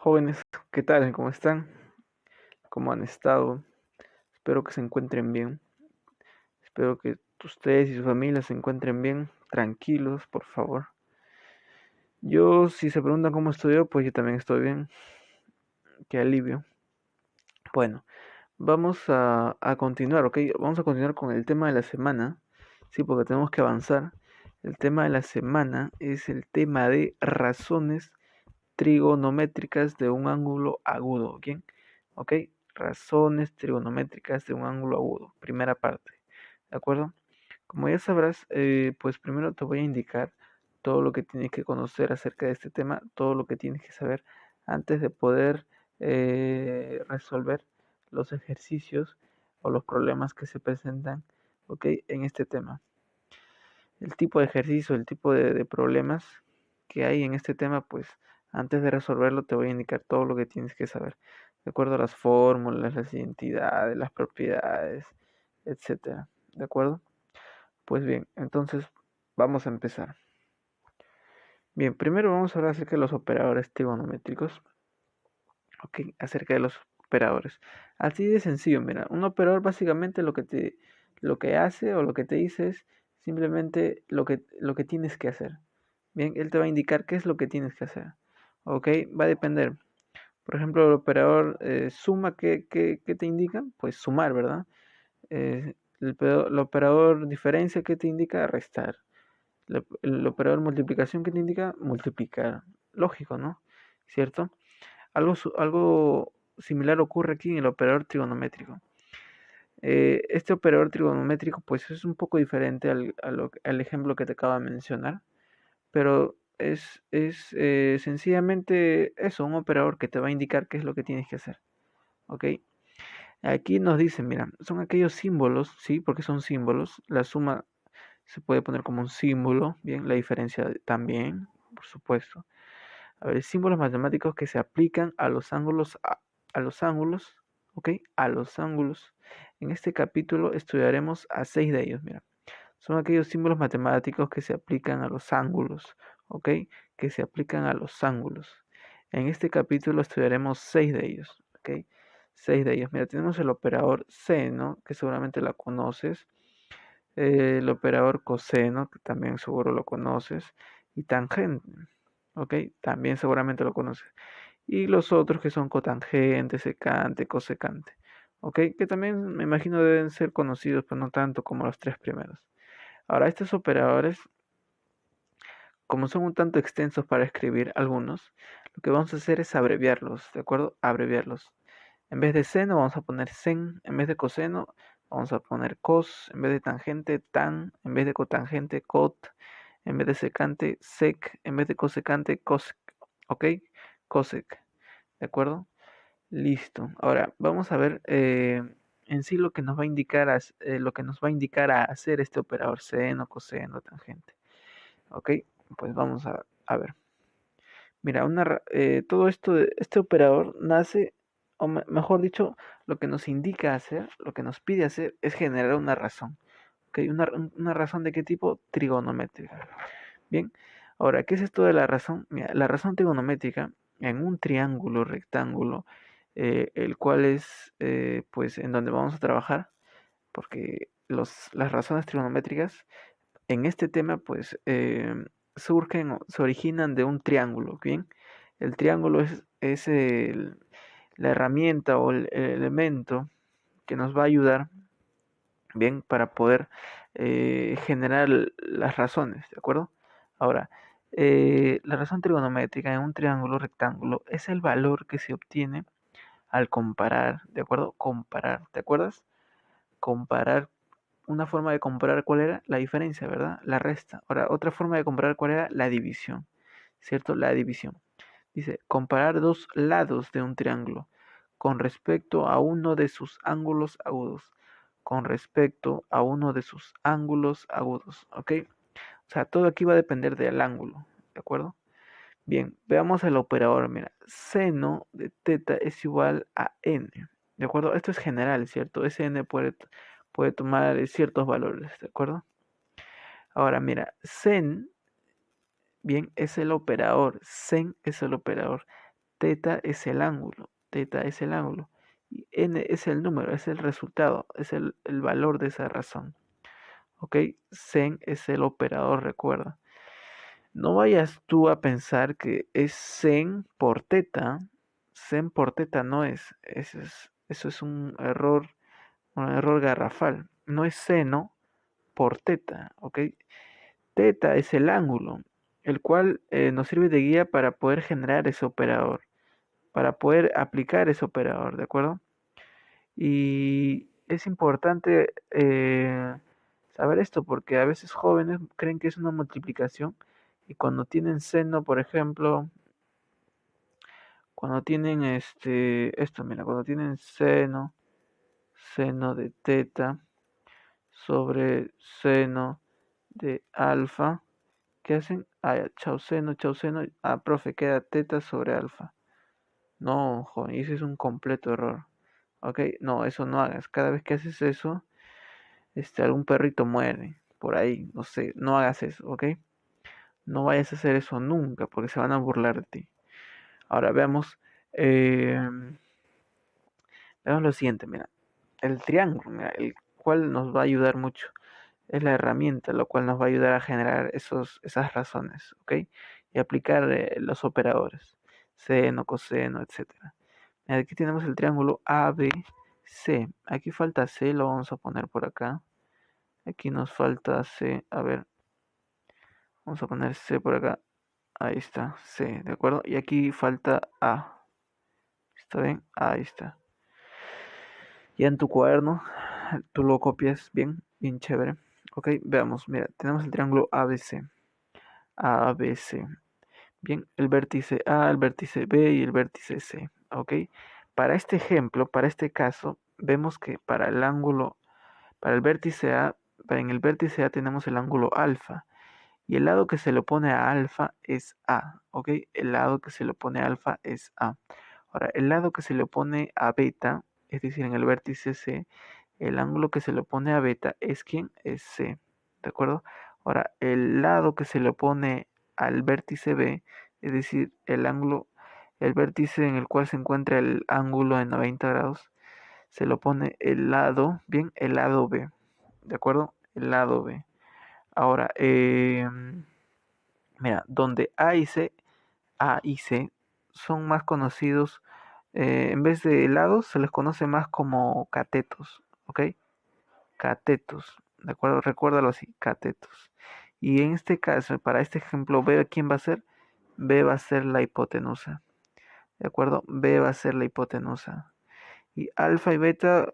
Jóvenes, ¿qué tal? ¿Cómo están? ¿Cómo han estado? Espero que se encuentren bien. Espero que ustedes y su familia se encuentren bien, tranquilos, por favor. Yo, si se preguntan cómo estoy yo, pues yo también estoy bien. Qué alivio. Bueno, vamos a continuar, ¿ok? Vamos a continuar con el tema de la semana. Sí, porque tenemos que avanzar. El tema de la semana es el tema de razones trigonométricas de un ángulo agudo. ¿Bien? ¿Ok? Razones trigonométricas de un ángulo agudo. Primera parte. ¿De acuerdo? Como ya sabrás, pues primero te voy a indicar todo lo que tienes que conocer acerca de este tema, todo lo que tienes que saber antes de poder resolver los ejercicios o los problemas que se presentan, ¿ok? En este tema. El tipo de ejercicio, el tipo de problemas que hay en este tema, pues antes de resolverlo te voy a indicar todo lo que tienes que saber, de acuerdo a las fórmulas, las identidades, las propiedades, etcétera. ¿De acuerdo? Pues bien, entonces vamos a empezar. Bien, primero vamos a hablar acerca de los operadores trigonométricos. Ok, acerca de los operadores. Así de sencillo, mira, un operador básicamente lo que hace o lo que te dice es simplemente lo que tienes que hacer. Bien, él te va a indicar qué es lo que tienes que hacer. Ok, va a depender. Por ejemplo, el operador suma, ¿qué te indica? Pues sumar, ¿verdad? El operador diferencia, ¿qué te indica? Restar. El operador multiplicación, ¿qué te indica? Multiplicar. Lógico, ¿no? ¿Cierto? Algo similar ocurre aquí en el operador trigonométrico. Este operador trigonométrico pues es un poco diferente al ejemplo que te acabo de mencionar, pero es sencillamente eso, un operador que te va a indicar qué es lo que tienes que hacer. ¿Ok? Aquí nos dicen, mira, son aquellos símbolos, ¿sí? Porque son símbolos. La suma se puede poner como un símbolo, bien, la diferencia también, por supuesto. A ver, símbolos matemáticos que se aplican a los ángulos, ¿ok? A los ángulos. En este capítulo estudiaremos a 6 de ellos, mira. Son aquellos símbolos matemáticos que se aplican a los ángulos, ¿ok? Que se aplican a los ángulos. En este capítulo estudiaremos 6 de ellos, ¿ok? 6 de ellos. Mira, tenemos el operador seno, que seguramente la conoces. El operador coseno, que también seguro lo conoces. Y tangente, ¿ok? También seguramente lo conoces. Y los otros que son cotangente, secante, cosecante, ¿ok? Que también me imagino deben ser conocidos, pero no tanto como los tres primeros. Ahora, estos operadores, como son un tanto extensos para escribir algunos, lo que vamos a hacer es abreviarlos, ¿de acuerdo? Abreviarlos. En vez de seno vamos a poner sen, en vez de coseno vamos a poner cos, en vez de tangente tan, en vez de cotangente cot, en vez de secante sec, en vez de cosecante cosec, ¿ok? Cosec, ¿de acuerdo? Listo. Ahora vamos a ver en sí lo que nos va a indicar lo que nos va a indicar a hacer este operador seno, coseno, tangente. ¿Ok? Pues vamos a ver. Mira, todo esto, este operador nace, o mejor dicho, lo que nos indica hacer, lo que nos pide hacer es generar una razón. ¿Ok? Una razón de qué tipo? Trigonométrica. Bien. Ahora, ¿qué es esto de la razón? Mira, la razón trigonométrica en un triángulo rectángulo, el cual es, pues, en donde vamos a trabajar, porque las razones trigonométricas en este tema, pues, surgen o se originan de un triángulo, ¿bien? El triángulo es la herramienta o el elemento que nos va a ayudar, ¿bien? Para poder generar las razones, ¿de acuerdo? Ahora, la razón trigonométrica en un triángulo rectángulo es el valor que se obtiene al comparar, ¿de acuerdo? Comparar, ¿te acuerdas? Comparar, una forma de comparar cuál era la diferencia, ¿verdad? La resta. Ahora, otra forma de comparar cuál era la división, ¿cierto? La división. Dice, comparar dos lados de un triángulo con respecto a uno de sus ángulos agudos. Con respecto a uno de sus ángulos agudos, ¿ok? O sea, todo aquí va a depender del ángulo, ¿de acuerdo? Bien, veamos el operador. Mira, seno de teta es igual a n. ¿De acuerdo? Esto es general, ¿cierto? Ese n puede tomar ciertos valores, ¿de acuerdo? Ahora, mira, sen, bien, es el operador. Sen es el operador. Teta es el ángulo. Teta es el ángulo. Y n es el número, es el resultado, es el valor de esa razón. ¿Ok? Sen es el operador, recuerda. No vayas tú a pensar que es sen por teta. Sen por teta no es. Eso es un error garrafal. No es seno por teta, ¿ok? Teta es el ángulo, el cual nos sirve de guía para poder generar ese operador, para poder aplicar ese operador, ¿de acuerdo? Y es importante saber esto porque a veces jóvenes creen que es una multiplicación y cuando tienen seno, por ejemplo, cuando tienen mira, cuando tienen seno de teta sobre seno de alfa, ¿qué hacen? Ah, ya, chau seno, profe, queda teta sobre alfa. No, joven, ese es un completo error. Ok, no, eso no hagas. Cada vez que haces eso, algún perrito muere por ahí, no sé, no hagas eso, ¿ok? No vayas a hacer eso nunca, porque se van a burlar de ti. Ahora eh, veamos lo siguiente, mira, el triángulo, mira, el cual nos va a ayudar mucho. Es la herramienta, lo cual nos va a ayudar a generar esas razones, ¿ok? Y aplicar los operadores, seno, coseno, etcétera. Aquí tenemos el triángulo ABC. Aquí falta C, lo vamos a poner por acá. Aquí nos falta C. A ver, vamos a poner C por acá. Ahí está, C, ¿de acuerdo? Y aquí falta A. ¿Está bien? Ahí está. Ya en tu cuaderno, tú lo copias bien, bien chévere. Ok, veamos, mira, tenemos el triángulo ABC. ABC. Bien, el vértice A, el vértice B y el vértice C. Ok, para este ejemplo, para este caso, vemos que para el vértice A, en el vértice A tenemos el ángulo alfa. Y el lado que se le opone a alfa es A, ¿ok? El lado que se le opone a alfa es A. Ahora, el lado que se le opone a beta, es decir, en el vértice C, el ángulo que se le opone a beta es ¿quién? Es C, ¿de acuerdo? Ahora, el lado que se le opone al vértice B, es decir, el vértice en el cual se encuentra el ángulo de 90 grados, se le opone el lado, bien, el lado B, ¿de acuerdo? El lado B. Ahora, mira, donde A y C son más conocidos, en vez de lados, se les conoce más como catetos, ¿ok? Catetos, ¿de acuerdo? Recuérdalo así, catetos. Y en este caso, para este ejemplo, B, ¿quién va a ser? B va a ser la hipotenusa, ¿de acuerdo? B va a ser la hipotenusa. Y alfa y beta,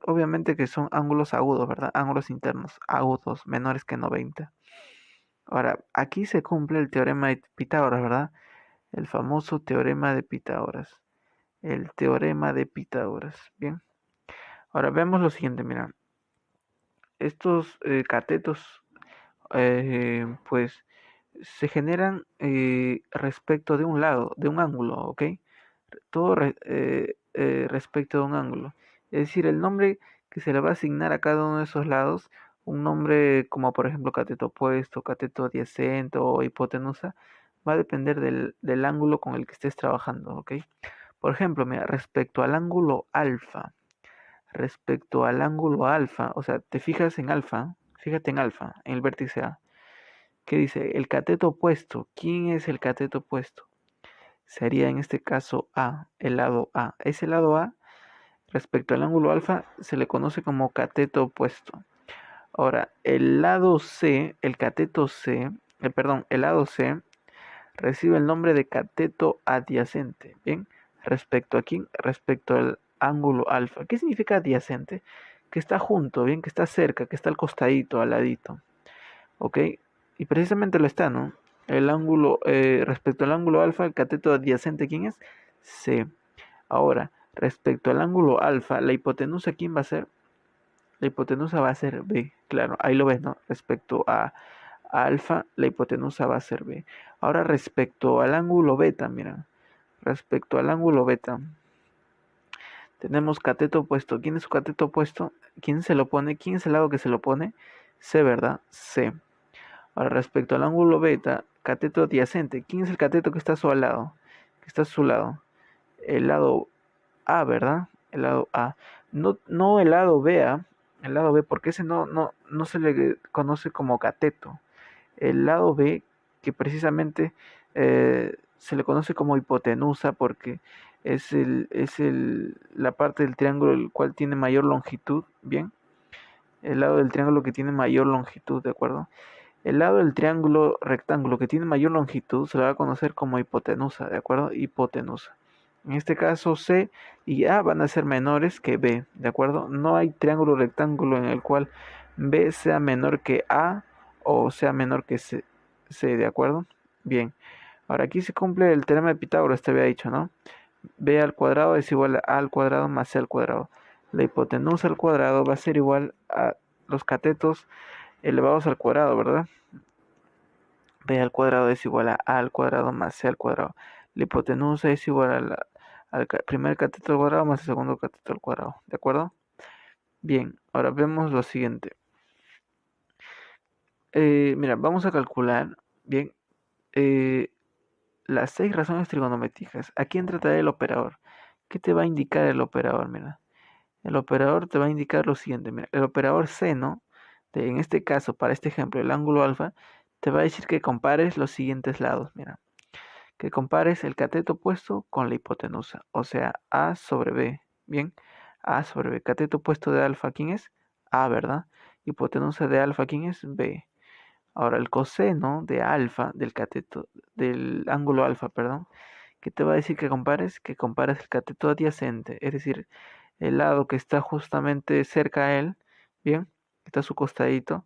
obviamente que son ángulos agudos, ¿verdad? Ángulos internos, agudos, menores que 90. Ahora, aquí se cumple el teorema de Pitágoras, ¿verdad? El famoso teorema de Pitágoras. El teorema de Pitágoras. Bien. Ahora veamos lo siguiente, mira. Estos catetos, pues, se generan respecto de un lado, de un ángulo, ¿ok? Todo respecto de un ángulo. Es decir, el nombre que se le va a asignar a cada uno de esos lados, un nombre como por ejemplo cateto opuesto, cateto adyacente o hipotenusa, va a depender del ángulo con el que estés trabajando, ¿ok? Por ejemplo, mira, respecto al ángulo alfa, o sea, te fijas en alfa, fíjate en alfa, en el vértice A. ¿Qué dice? El cateto opuesto. ¿Quién es el cateto opuesto? Sería en este caso A, el lado A. Ese lado A, respecto al ángulo alfa, se le conoce como cateto opuesto. Ahora, el lado C, el lado C, recibe el nombre de cateto adyacente. Bien, respecto a quién, respecto al ángulo alfa. ¿Qué significa adyacente? Que está junto, bien, que está cerca, que está al costadito, al ladito. ¿Ok? Y precisamente lo está, ¿no? El ángulo, respecto al ángulo alfa, el cateto adyacente, ¿quién es? C. Ahora, respecto al ángulo alfa, la hipotenusa, ¿quién va a ser? La hipotenusa va a ser B. Claro, ahí lo ves, ¿no? Respecto a alfa, la hipotenusa va a ser B. Ahora, respecto al ángulo beta, mira. Respecto al ángulo beta, tenemos cateto opuesto. ¿Quién es su cateto opuesto? ¿Quién se lo pone? ¿Quién es el lado que se lo pone? C, ¿verdad? C. Ahora, respecto al ángulo beta, cateto adyacente. ¿Quién es el cateto que está a su lado? que está a su lado. El lado A, ¿verdad? El lado A. No el lado B, ¿ah? El lado B, porque ese no se le conoce como cateto. El lado B, que precisamente se le conoce como hipotenusa porque la parte del triángulo el cual tiene mayor longitud, ¿bien? El lado del triángulo que tiene mayor longitud, ¿de acuerdo? El lado del triángulo rectángulo que tiene mayor longitud se le va a conocer como hipotenusa, ¿de acuerdo? Hipotenusa. En este caso C y A van a ser menores que B, ¿de acuerdo? No hay triángulo rectángulo en el cual B sea menor que A o sea menor que C, ¿de acuerdo? Bien. Ahora aquí se cumple el teorema de Pitágoras, te había dicho, ¿no? B al cuadrado es igual a A al cuadrado más C al cuadrado. La hipotenusa al cuadrado va a ser igual a los catetos elevados al cuadrado, ¿verdad? B al cuadrado es igual a al cuadrado más C al cuadrado. La hipotenusa es igual al primer cateto al cuadrado más el segundo cateto al cuadrado. ¿De acuerdo? Bien, ahora vemos lo siguiente. Mira, vamos a calcular, bien, eh, las 6 razones trigonométricas. Aquí entra el operador. ¿Qué te va a indicar el operador? Mira, el operador te va a indicar lo siguiente. Mira, el operador seno, en este caso, para este ejemplo, el ángulo alfa, te va a decir que compares los siguientes lados. Mira, que compares el cateto opuesto con la hipotenusa, o sea, A sobre B. Bien, A sobre B. Cateto opuesto de alfa, ¿quién es? A, ¿verdad? Hipotenusa de alfa, ¿quién es? B. Ahora, el coseno de alfa, del ángulo alfa, perdón, ¿qué te va a decir que compares el cateto adyacente, es decir, el lado que está justamente cerca a él, bien, que está a su costadito,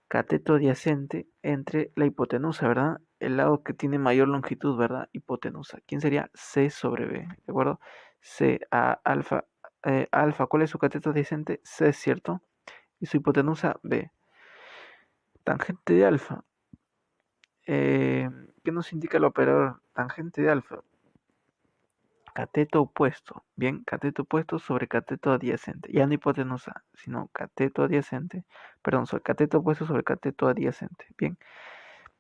cateto adyacente entre la hipotenusa, ¿verdad? El lado que tiene mayor longitud, ¿verdad? Hipotenusa. ¿Quién sería? C sobre B, ¿de acuerdo? C a alfa, alfa, ¿cuál es su cateto adyacente? C, ¿cierto? Y su hipotenusa, B. Tangente de alfa. ¿Qué nos indica el operador? Tangente de alfa. Cateto opuesto. Bien, cateto opuesto sobre cateto adyacente. Ya no hipotenusa, sino cateto adyacente. Perdón, sobre cateto opuesto sobre cateto adyacente. Bien.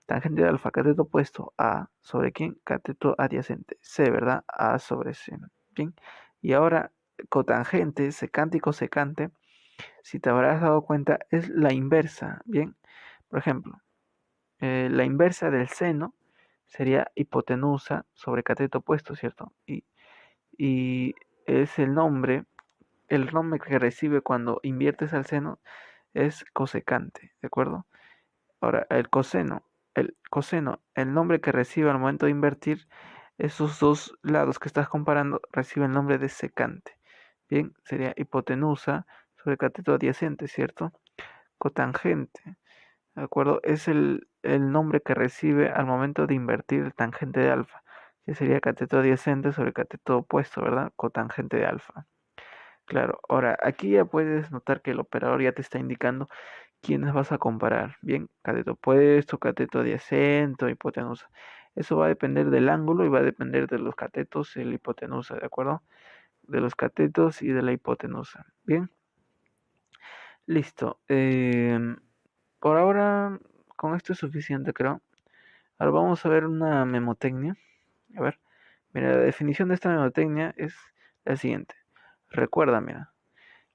Tangente de alfa, cateto opuesto a sobre quién, cateto adyacente, C, ¿verdad? A sobre C. Bien. Y ahora, cotangente, secante y cosecante, si te habrás dado cuenta, es la inversa. Bien. Por ejemplo, la inversa del seno sería hipotenusa sobre cateto opuesto, ¿cierto? Y es el nombre que recibe cuando inviertes al seno es cosecante, ¿de acuerdo? Ahora, el nombre que recibe al momento de invertir, esos dos lados que estás comparando recibe el nombre de secante. Bien, sería hipotenusa sobre cateto adyacente, ¿cierto? Cotangente, ¿de acuerdo? Es el nombre que recibe al momento de invertir el tangente de alfa, que sería cateto adyacente sobre cateto opuesto, ¿verdad? Cotangente de alfa. Claro, ahora aquí ya puedes notar que el operador ya te está indicando quiénes vas a comparar. Bien, cateto opuesto, cateto adyacente, hipotenusa. Eso va a depender del ángulo y va a depender de los catetos y la hipotenusa, ¿de acuerdo? De los catetos y de la hipotenusa. Bien, listo. Por ahora, con esto es suficiente, creo. Ahora vamos a ver una memotecnia. A ver, mira, la definición de esta memotecnia es la siguiente. Recuerda, mira,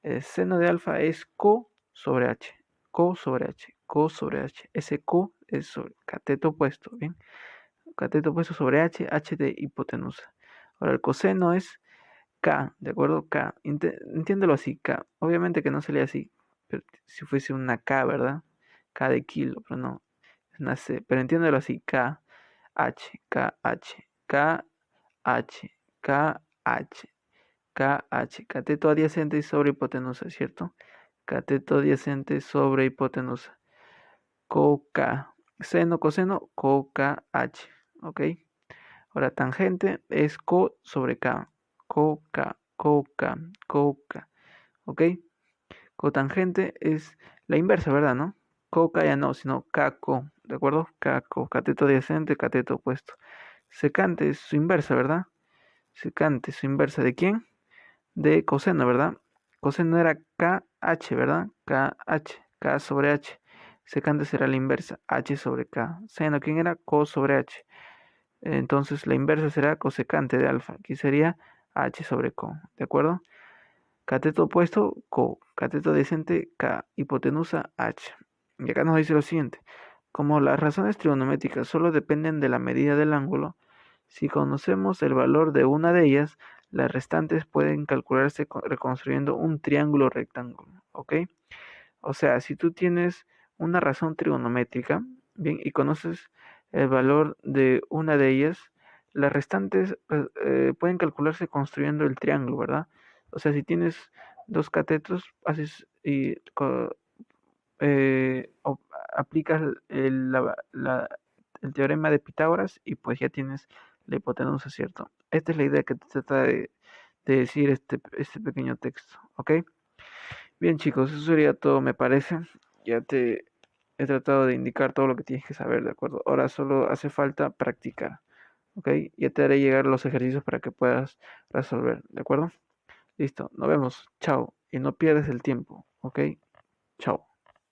el seno de alfa es co sobre h, co sobre h, co sobre h. Ese co es sobre cateto opuesto, ¿bien? Cateto opuesto sobre h, h de hipotenusa. Ahora el coseno es k, ¿de acuerdo? K. Entiéndelo así, k. Obviamente que no sería así, pero si fuese una k, ¿verdad? K de kilo, pero no, es una c. Pero entiéndelo así, k, h, k, h, k, h, k, h. KH, cateto adyacente y sobre hipotenusa, ¿cierto? Cateto adyacente sobre hipotenusa. CoK. Seno, coseno, CoKH. ¿Ok? Ahora, tangente es co sobre K. CoK, CoK, CoK. ¿Ok? Cotangente es la inversa, ¿verdad? ¿No? CoK ya no, sino KCO. ¿De acuerdo? KCO. Cateto adyacente, cateto opuesto. Secante es su inversa, ¿verdad? Secante, su inversa ¿de quién? De coseno, ¿verdad? Coseno era KH, ¿verdad? KH, K sobre H. Secante será la inversa, H sobre K. Seno, ¿quién era? Co sobre H. Entonces la inversa será cosecante de alfa. Aquí sería h sobre co. ¿De acuerdo? Cateto opuesto, co. Cateto adyacente, k. Hipotenusa, h. Y acá nos dice lo siguiente. Como las razones trigonométricas solo dependen de la medida del ángulo, si conocemos el valor de una de ellas, las restantes pueden calcularse reconstruyendo un triángulo rectángulo. ¿Ok? O sea, si tú tienes una razón trigonométrica, bien, y conoces el valor de una de ellas, las restantes pueden calcularse construyendo el triángulo, ¿verdad? O sea, si tienes dos catetos, haces y aplicas el teorema de Pitágoras y pues ya tienes la hipotenusa, ¿cierto? Esta es la idea que te trata de decir este pequeño texto, ¿ok? Bien, chicos, eso sería todo, me parece. Ya te he tratado de indicar todo lo que tienes que saber, ¿de acuerdo? Ahora solo hace falta practicar, ¿ok? Ya te haré llegar los ejercicios para que puedas resolver, ¿de acuerdo? Listo, nos vemos, chao. Y no pierdas el tiempo, ¿ok? Chao.